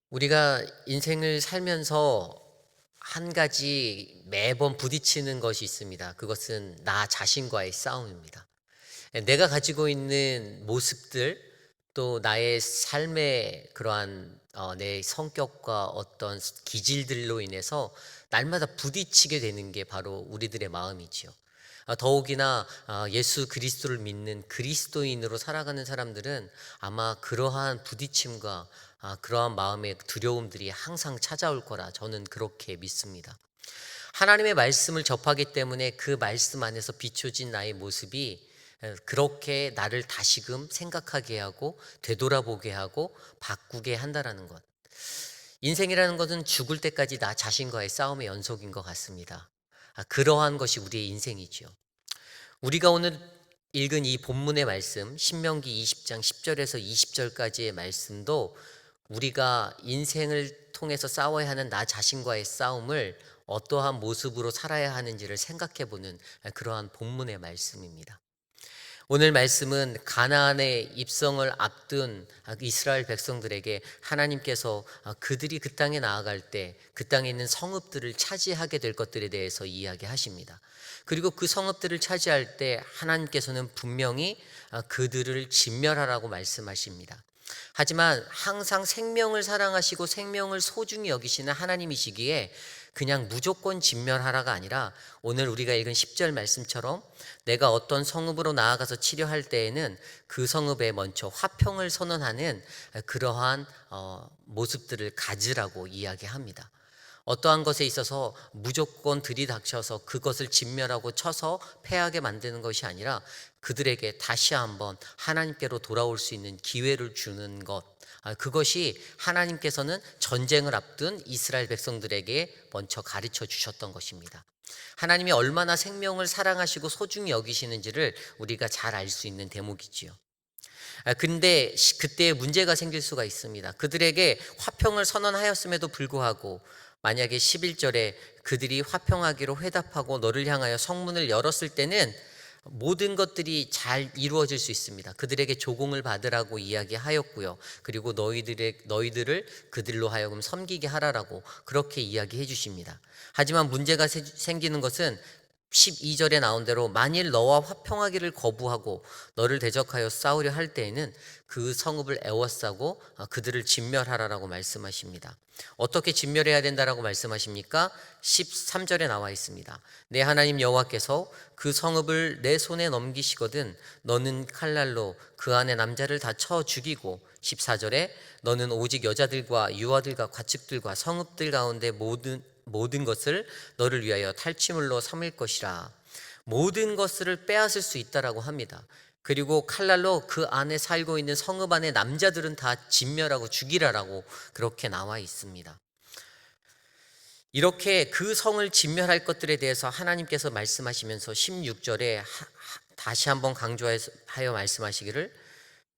우리가 인생을 살면서 한 가지 매번 부딪히는 것이 있습니다. 그것은 나 자신과의 싸움입니다. 내가 가지고 있는 모습들, 또 나의 삶의 그러한 내 성격과 어떤 기질들로 인해서 날마다 부딪히게 되는 게 바로 우리들의 마음이지요. 더욱이나 예수 그리스도를 믿는 그리스도인으로 살아가는 사람들은 아마 그러한 부딪힘과 그러한 마음의 두려움들이 항상 찾아올 거라 저는 그렇게 믿습니다. 하나님의 말씀을 접하기 때문에 그 말씀 안에서 비춰진 나의 모습이 그렇게 나를 다시금 생각하게 하고 되돌아보게 하고 바꾸게 한다라는 것. 인생이라는 것은 죽을 때까지 나 자신과의 싸움의 연속인 것 같습니다. 그러한 것이 우리의 인생이지요. 우리가 오늘 읽은 이 본문의 말씀 신명기 20장 10절에서 20절까지의 말씀도 우리가 인생을 통해서 싸워야 하는 나 자신과의 싸움을 어떠한 모습으로 살아야 하는지를 생각해 보는 그러한 본문의 말씀입니다. 오늘 말씀은 가나안의 입성을 앞둔 이스라엘 백성들에게 하나님께서 그들이 그 땅에 나아갈 때 그 땅에 있는 성읍들을 차지하게 될 것들에 대해서 이야기하십니다. 그리고 그 성읍들을 차지할 때 하나님께서는 분명히 그들을 진멸하라고 말씀하십니다. 하지만 항상 생명을 사랑하시고 생명을 소중히 여기시는 하나님이시기에 그냥 무조건 진멸하라가 아니라 오늘 우리가 읽은 10절 말씀처럼 내가 어떤 성읍으로 나아가서 치료할 때에는 그 성읍에 먼저 화평을 선언하는 그러한 모습들을 가지라고 이야기합니다. 어떠한 것에 있어서 무조건 들이닥쳐서 그것을 진멸하고 쳐서 패하게 만드는 것이 아니라 그들에게 다시 한번 하나님께로 돌아올 수 있는 기회를 주는 것, 그것이 하나님께서는 전쟁을 앞둔 이스라엘 백성들에게 먼저 가르쳐 주셨던 것입니다. 하나님이 얼마나 생명을 사랑하시고 소중히 여기시는지를 우리가 잘 알 수 있는 대목이지요. 근데 그때 문제가 생길 수가 있습니다. 그들에게 화평을 선언하였음에도 불구하고 만약에 11절에 그들이 화평하기로 회답하고 너를 향하여 성문을 열었을 때는 모든 것들이 잘 이루어질 수 있습니다. 그들에게 조공을 받으라고 이야기하였고요. 그리고 너희들을 그들로 하여금 섬기게 하라라고 그렇게 이야기해 주십니다. 하지만 문제가 생기는 것은 12절에 나온 대로 만일 너와 화평하기를 거부하고 너를 대적하여 싸우려 할 때에는 그 성읍을 애워싸고 그들을 진멸하라라고 말씀하십니다. 어떻게 진멸해야 된다라고 말씀하십니까? 13절에 나와 있습니다. 내 하나님 여호와께서 그 성읍을 내 손에 넘기시거든 너는 칼날로 그 안에 남자를 다 쳐 죽이고 14절에 너는 오직 여자들과 유아들과 과축들과 성읍들 가운데 모든 것을 너를 위하여 탈취물로 삼을 것이라. 모든 것을 빼앗을 수 있다라고 합니다. 그리고 칼날로 그 안에 살고 있는 성읍 안에 남자들은 다 진멸하고 죽이라라고 그렇게 나와 있습니다. 이렇게 그 성을 진멸할 것들에 대해서 하나님께서 말씀하시면서 16절에 다시 한번 강조하여 말씀하시기를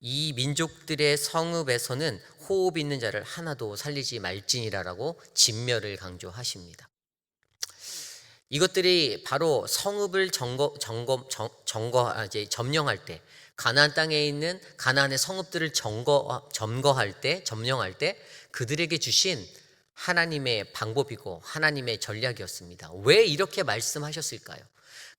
이 민족들의 성읍에서는 호흡 있는 자를 하나도 살리지 말지니라라고 진멸을 강조하십니다. 이것들이 바로 성읍을 점령할 때 가나안 땅에 있는 가나안의 성읍들을 점령할 때 그들에게 주신 하나님의 방법이고 하나님의 전략이었습니다. 왜 이렇게 말씀하셨을까요?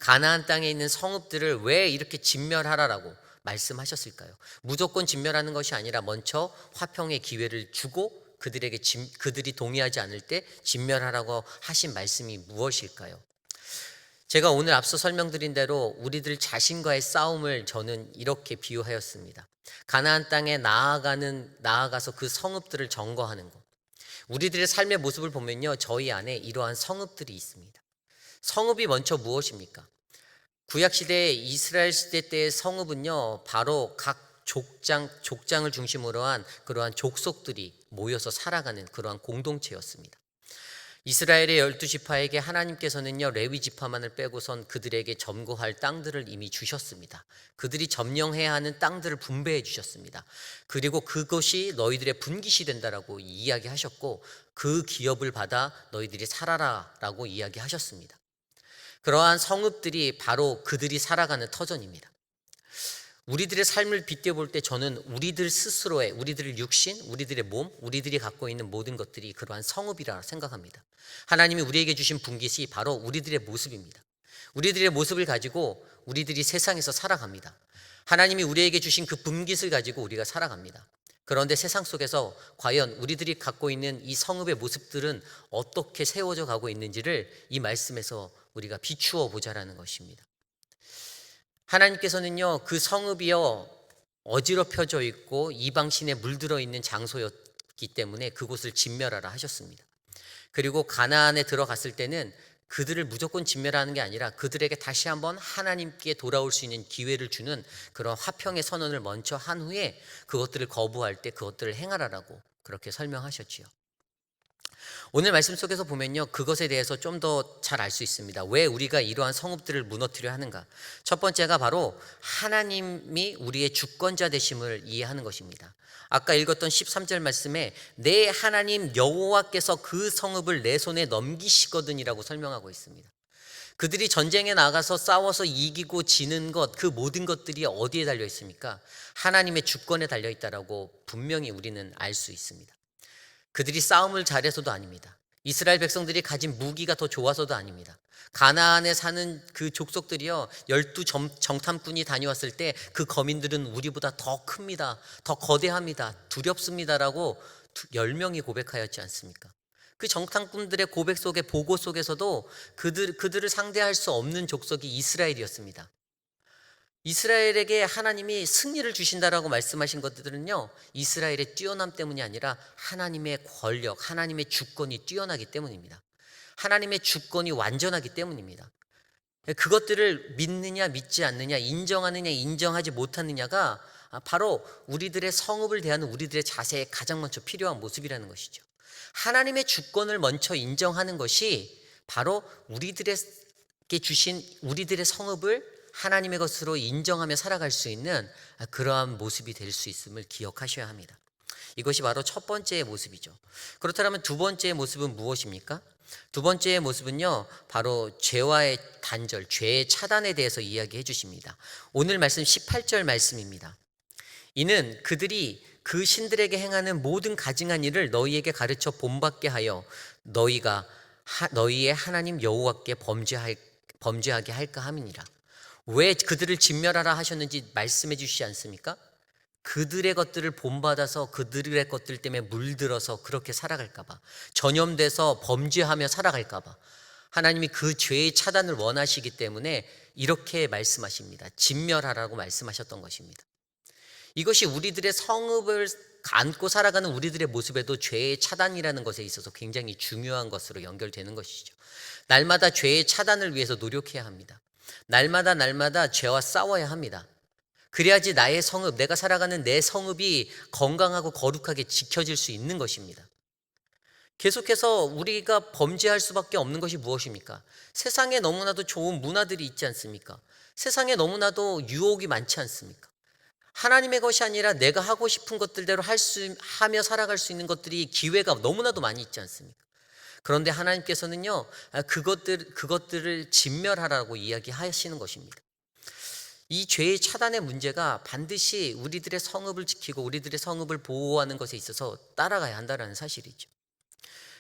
가나안 땅에 있는 성읍들을 왜 이렇게 진멸하라라고 말씀하셨을까요? 무조건 진멸하는 것이 아니라 먼저 화평의 기회를 주고 그들이 동의하지 않을 때 진멸하라고 하신 말씀이 무엇일까요? 제가 오늘 앞서 설명드린 대로 우리들 자신과의 싸움을 저는 이렇게 비유하였습니다. 가나안 땅에 나아가서 그 성읍들을 점거하는 것. 우리들의 삶의 모습을 보면요, 저희 안에 이러한 성읍들이 있습니다. 성읍이 먼저 무엇입니까? 구약 시대 이스라엘 시대 때의 성읍은요, 바로 각 족장을 중심으로 한 그러한 족속들이 모여서 살아가는 그러한 공동체였습니다. 이스라엘의 12지파에게 하나님께서는요, 레위 지파만을 빼고선 그들에게 점거할 땅들을 이미 주셨습니다. 그들이 점령해야 하는 땅들을 분배해 주셨습니다. 그리고 그것이 너희들의 분깃이 된다라고 이야기하셨고 그 기업을 받아 너희들이 살아라라고 이야기하셨습니다. 그러한 성읍들이 바로 그들이 살아가는 터전입니다. 우리들의 삶을 빗대어 볼 때 저는 우리들 스스로의, 우리들의 육신, 우리들의 몸, 우리들이 갖고 있는 모든 것들이 그러한 성읍이라 생각합니다. 하나님이 우리에게 주신 분깃이 바로 우리들의 모습입니다. 우리들의 모습을 가지고 우리들이 세상에서 살아갑니다. 하나님이 우리에게 주신 그 분깃을 가지고 우리가 살아갑니다. 그런데 세상 속에서 과연 우리들이 갖고 있는 이 성읍의 모습들은 어떻게 세워져 가고 있는지를 이 말씀에서 우리가 비추어 보자라는 것입니다. 하나님께서는요, 그 성읍이요 어지럽혀져 있고 이방신에 물들어 있는 장소였기 때문에 그곳을 진멸하라 하셨습니다. 그리고 가나안에 들어갔을 때는 그들을 무조건 진멸하는 게 아니라 그들에게 다시 한번 하나님께 돌아올 수 있는 기회를 주는 그런 화평의 선언을 먼저 한 후에 그것들을 거부할 때 그것들을 행하라라고 그렇게 설명하셨지요. 오늘 말씀 속에서 보면요, 그것에 대해서 좀 더 잘 알 수 있습니다. 왜 우리가 이러한 성읍들을 무너뜨려 하는가? 첫 번째가 바로 하나님이 우리의 주권자 되심을 이해하는 것입니다. 아까 읽었던 13절 말씀에 내 하나님 여호와께서 그 성읍을 내 손에 넘기시거든이라고 설명하고 있습니다. 그들이 전쟁에 나가서 싸워서 이기고 지는 것, 그 모든 것들이 어디에 달려 있습니까? 하나님의 주권에 달려 있다라고 분명히 우리는 알 수 있습니다. 그들이 싸움을 잘해서도 아닙니다. 이스라엘 백성들이 가진 무기가 더 좋아서도 아닙니다. 가나안에 사는 그 족속들이요, 12 정탐꾼이 다녀왔을 때 그 거민들은 우리보다 더 큽니다, 더 거대합니다, 두렵습니다라고 10명이 고백하였지 않습니까? 그 정탐꾼들의 고백 속에, 보고 속에서도 그들을 상대할 수 없는 족속이 이스라엘이었습니다. 이스라엘에게 하나님이 승리를 주신다라고 말씀하신 것들은요, 이스라엘의 뛰어남 때문이 아니라 하나님의 권력, 하나님의 주권이 뛰어나기 때문입니다. 하나님의 주권이 완전하기 때문입니다. 그것들을 믿느냐 믿지 않느냐, 인정하느냐 인정하지 못하느냐가 바로 우리들의 성읍을 대하는 우리들의 자세에 가장 먼저 필요한 모습이라는 것이죠. 하나님의 주권을 먼저 인정하는 것이 바로 우리들에게 주신 우리들의 성읍을 하나님의 것으로 인정하며 살아갈 수 있는 그러한 모습이 될 수 있음을 기억하셔야 합니다. 이것이 바로 첫 번째의 모습이죠. 그렇다면 두 번째의 모습은 무엇입니까? 두 번째의 모습은요, 바로 죄와의 단절, 죄의 차단에 대해서 이야기해 주십니다. 오늘 말씀 18절 말씀입니다. 이는 그들이 그 신들에게 행하는 모든 가증한 일을 너희에게 가르쳐 본받게 하여 너희의 하나님 여호와께 범죄하게 할까 함이니라. 왜 그들을 진멸하라 하셨는지 말씀해 주시지 않습니까? 그들의 것들을 본받아서 그들의 것들 때문에 물들어서 그렇게 살아갈까 봐, 전염돼서 범죄하며 살아갈까 봐 하나님이 그 죄의 차단을 원하시기 때문에 이렇게 말씀하십니다. 진멸하라고 말씀하셨던 것입니다. 이것이 우리들의 성읍을 안고 살아가는 우리들의 모습에도 죄의 차단이라는 것에 있어서 굉장히 중요한 것으로 연결되는 것이죠. 날마다 죄의 차단을 위해서 노력해야 합니다. 날마다 죄와 싸워야 합니다. 그래야지 나의 성읍, 내가 살아가는 내 성읍이 건강하고 거룩하게 지켜질 수 있는 것입니다. 계속해서 우리가 범죄할 수밖에 없는 것이 무엇입니까? 세상에 너무나도 좋은 문화들이 있지 않습니까? 세상에 너무나도 유혹이 많지 않습니까? 하나님의 것이 아니라 내가 하고 싶은 것들대로 하며 살아갈 수 있는 것들이 기회가 너무나도 많이 있지 않습니까? 그런데 하나님께서는요, 그것들을 진멸하라고 이야기하시는 것입니다. 이 죄의 차단의 문제가 반드시 우리들의 성읍을 지키고 우리들의 성읍을 보호하는 것에 있어서 따라가야 한다는 사실이죠.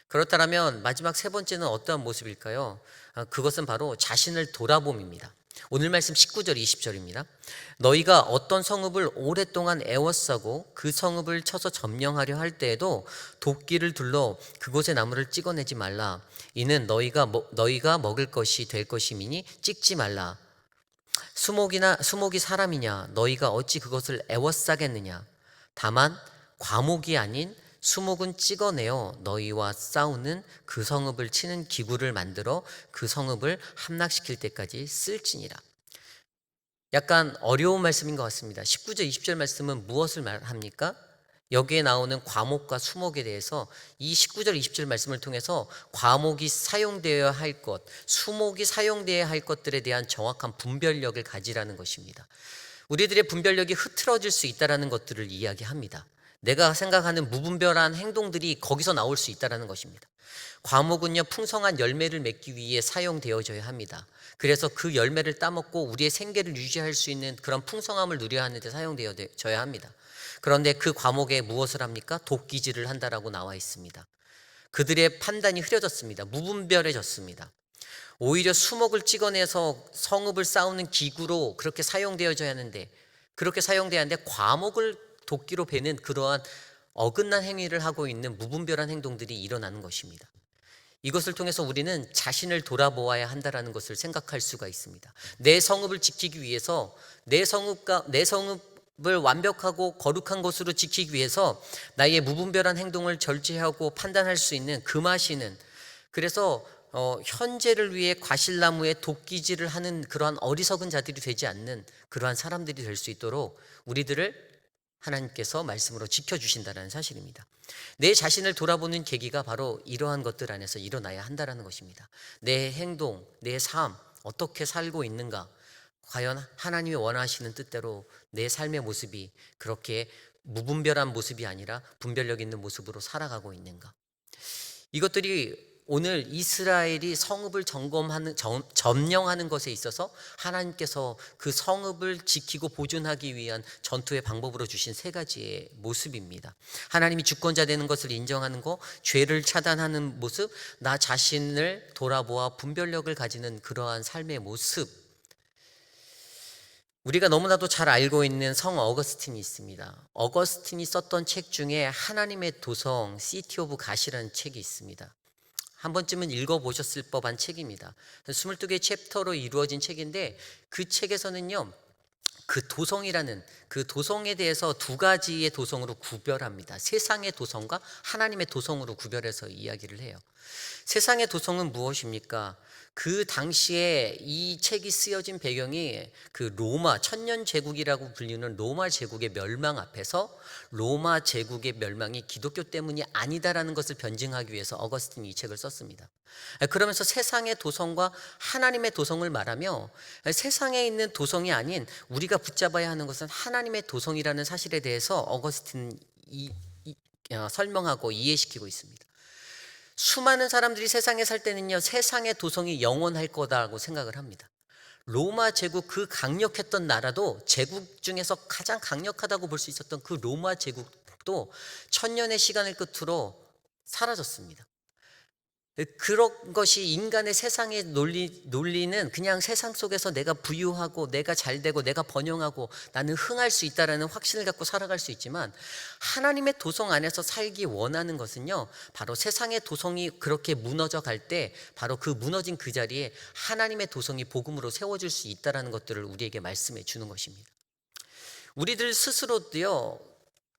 그렇다면 마지막 세 번째는 어떠한 모습일까요? 그것은 바로 자신을 돌아봄입니다. 오늘 말씀 19절 20절입니다. 너희가 어떤 성읍을 오랫동안 애워싸고 그 성읍을 쳐서 점령하려 할 때에도 도끼를 둘러 그곳의 나무를 찍어내지 말라. 이는 너희가 먹을 것이 될 것임이니 찍지 말라. 수목이 사람이냐? 너희가 어찌 그것을 애워싸겠느냐? 다만 과목이 아닌 수목은 찍어내어 너희와 싸우는 그 성읍을 치는 기구를 만들어 그 성읍을 함락시킬 때까지 쓸지니라. 약간 어려운 말씀인 것 같습니다. 19절 20절 말씀은 무엇을 말합니까? 여기에 나오는 과목과 수목에 대해서 이 19절 20절 말씀을 통해서 과목이 사용되어야 할 것, 수목이 사용되어야 할 것들에 대한 정확한 분별력을 가지라는 것입니다. 우리들의 분별력이 흐트러질 수 있다는 것들을 이야기합니다. 내가 생각하는 무분별한 행동들이 거기서 나올 수 있다는 것입니다. 과목은요, 풍성한 열매를 맺기 위해 사용되어져야 합니다. 그래서 그 열매를 따먹고 우리의 생계를 유지할 수 있는 그런 풍성함을 누려야 하는데 사용되어져야 합니다. 그런데 그 과목에 무엇을 합니까? 도끼질을 한다라고 나와 있습니다. 그들의 판단이 흐려졌습니다. 무분별해졌습니다. 오히려 수목을 찍어내서 성읍을 쌓는 기구로 그렇게 사용되어져야 하는데, 그렇게 사용돼야 하는데 과목을 도끼로 베는 그러한 어긋난 행위를 하고 있는 무분별한 행동들이 일어나는 것입니다. 이것을 통해서 우리는 자신을 돌아보아야 한다는 것을 생각할 수가 있습니다. 내 성읍을 지키기 위해서, 내 성읍을 완벽하고 거룩한 것으로 지키기 위해서 나의 무분별한 행동을 절제하고 판단할 수 있는 금하시는, 그래서 현재를 위해 과실나무에 도끼질을 하는 그러한 어리석은 자들이 되지 않는 그러한 사람들이 될 수 있도록 우리들을 하나님께서 말씀으로 지켜주신다는 사실입니다. 내 자신을 돌아보는 계기가 바로 이러한 것들 안에서 일어나야 한다는 것입니다. 내 행동, 내 삶, 어떻게 살고 있는가? 과연 하나님이 원하시는 뜻대로 내 삶의 모습이 그렇게 무분별한 모습이 아니라 분별력 있는 모습으로 살아가고 있는가? 이것들이 오늘 이스라엘이 성읍을 점령하는 것에 있어서 하나님께서 그 성읍을 지키고 보존하기 위한 전투의 방법으로 주신 세 가지의 모습입니다. 하나님이 주권자 되는 것을 인정하는 것, 죄를 차단하는 모습, 나 자신을 돌아보아 분별력을 가지는 그러한 삶의 모습. 우리가 너무나도 잘 알고 있는 성 어거스틴이 있습니다. 어거스틴이 썼던 책 중에 하나님의 도성, 시티 오브 갓이라는 책이 있습니다. 한 번쯤은 읽어보셨을 법한 책입니다. 22개의 챕터로 이루어진 책인데, 그 책에서는요, 그 도성이라는 그 도성에 대해서 두 가지의 도성으로 구별합니다. 세상의 도성과 하나님의 도성으로 구별해서 이야기를 해요. 세상의 도성은 무엇입니까? 그 당시에 이 책이 쓰여진 배경이 그 로마 천년 제국이라고 불리는 로마 제국의 멸망 앞에서 로마 제국의 멸망이 기독교 때문이 아니다라는 것을 변증하기 위해서 어거스틴이 이 책을 썼습니다. 그러면서 세상의 도성과 하나님의 도성을 말하며, 세상에 있는 도성이 아닌 우리가 붙잡아야 하는 것은 하나님의 도성이라는 사실에 대해서 어거스틴이 설명하고 이해시키고 있습니다. 수많은 사람들이 세상에 살 때는요, 세상의 도성이 영원할 거다라고 생각을 합니다. 로마 제국, 그 강력했던 나라도, 제국 중에서 가장 강력하다고 볼 수 있었던 그 로마 제국도 천년의 시간을 끝으로 사라졌습니다. 그런 것이 인간의 세상의 논리는 그냥 세상 속에서 내가 부유하고 내가 잘되고 내가 번영하고 나는 흥할 수 있다라는 확신을 갖고 살아갈 수 있지만, 하나님의 도성 안에서 살기 원하는 것은요, 바로 세상의 도성이 그렇게 무너져 갈 때 바로 그 무너진 그 자리에 하나님의 도성이 복음으로 세워질 수 있다라는 것들을 우리에게 말씀해 주는 것입니다. 우리들 스스로도요,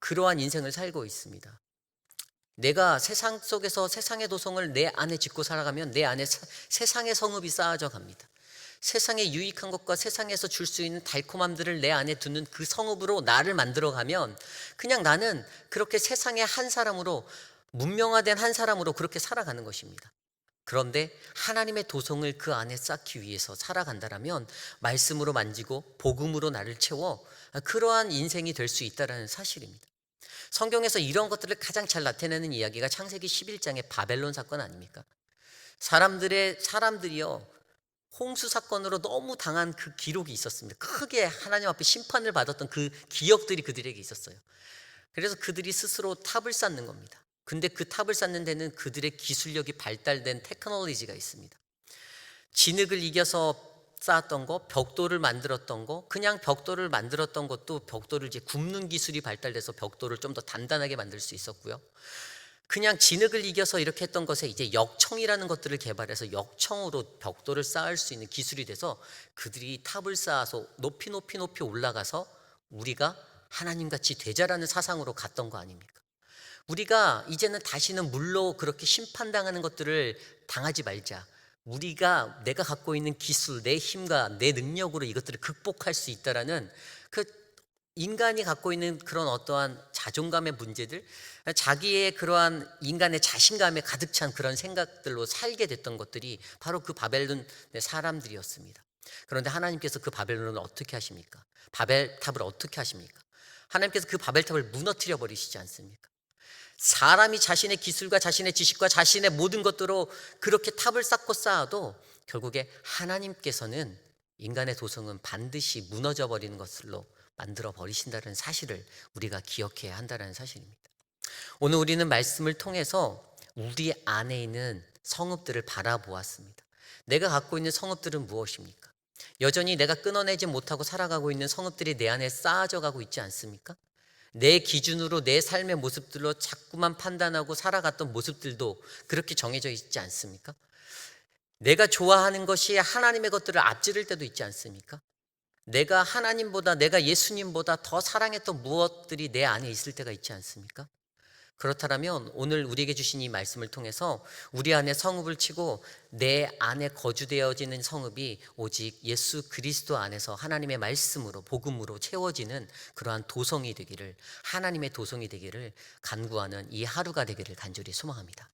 그러한 인생을 살고 있습니다. 내가 세상 속에서 세상의 도성을 내 안에 짓고 살아가면 내 안에 세상의 성읍이 쌓아져 갑니다. 세상의 유익한 것과 세상에서 줄 수 있는 달콤함들을 내 안에 두는 그 성읍으로 나를 만들어가면 그냥 나는 그렇게 세상의 한 사람으로, 문명화된 한 사람으로 그렇게 살아가는 것입니다. 그런데 하나님의 도성을 그 안에 쌓기 위해서 살아간다라면 말씀으로 만지고 복음으로 나를 채워 그러한 인생이 될 수 있다는 사실입니다. 성경에서 이런 것들을 가장 잘 나타내는 이야기가 창세기 11장의 바벨론 사건 아닙니까? 사람들이요, 홍수 사건으로 너무 당한 그 기록이 있었습니다. 크게 하나님 앞에 심판을 받았던 그 기억들이 그들에게 있었어요. 그래서 그들이 스스로 탑을 쌓는 겁니다. 근데 그 탑을 쌓는 데는 그들의 기술력이 발달된 테크놀로지가 있습니다. 진흙을 이겨서 쌓았던 거, 벽돌을 만들었던 거, 그냥 벽돌을 만들었던 것도 벽돌을 이제 굽는 기술이 발달돼서 벽돌을 좀 더 단단하게 만들 수 있었고요. 그냥 진흙을 이겨서 이렇게 했던 것에 이제 역청이라는 것들을 개발해서 역청으로 벽돌을 쌓을 수 있는 기술이 돼서 그들이 탑을 쌓아서 높이 올라가서 우리가 하나님같이 되자라는 사상으로 갔던 거 아닙니까? 우리가 이제는 다시는 물로 그렇게 심판당하는 것들을 당하지 말자. 내가 갖고 있는 기술, 내 힘과 내 능력으로 이것들을 극복할 수 있다라는 그 인간이 갖고 있는 그런 어떠한 자존감의 문제들, 자기의 그러한 인간의 자신감에 가득 찬 그런 생각들로 살게 됐던 것들이 바로 그 바벨론의 사람들이었습니다. 그런데 하나님께서 그 바벨론을 어떻게 하십니까? 바벨탑을 어떻게 하십니까? 하나님께서 그 바벨탑을 무너뜨려 버리시지 않습니까? 사람이 자신의 기술과 자신의 지식과 자신의 모든 것들로 그렇게 탑을 쌓고 쌓아도 결국에 하나님께서는 인간의 도성은 반드시 무너져 버리는 것으로 만들어 버리신다는 사실을 우리가 기억해야 한다는 사실입니다. 오늘 우리는 말씀을 통해서 우리 안에 있는 성읍들을 바라보았습니다. 내가 갖고 있는 성읍들은 무엇입니까? 여전히 내가 끊어내지 못하고 살아가고 있는 성읍들이 내 안에 쌓아져 가고 있지 않습니까? 내 기준으로 내 삶의 모습들로 자꾸만 판단하고 살아갔던 모습들도 그렇게 정해져 있지 않습니까? 내가 좋아하는 것이 하나님의 것들을 앞지를 때도 있지 않습니까? 내가 하나님보다, 내가 예수님보다 더 사랑했던 무엇들이 내 안에 있을 때가 있지 않습니까? 그렇다면 오늘 우리에게 주신 이 말씀을 통해서 우리 안에 성읍을 치고 내 안에 거주되어지는 성읍이 오직 예수 그리스도 안에서 하나님의 말씀으로, 복음으로 채워지는 그러한 도성이 되기를, 하나님의 도성이 되기를 간구하는 이 하루가 되기를 간절히 소망합니다.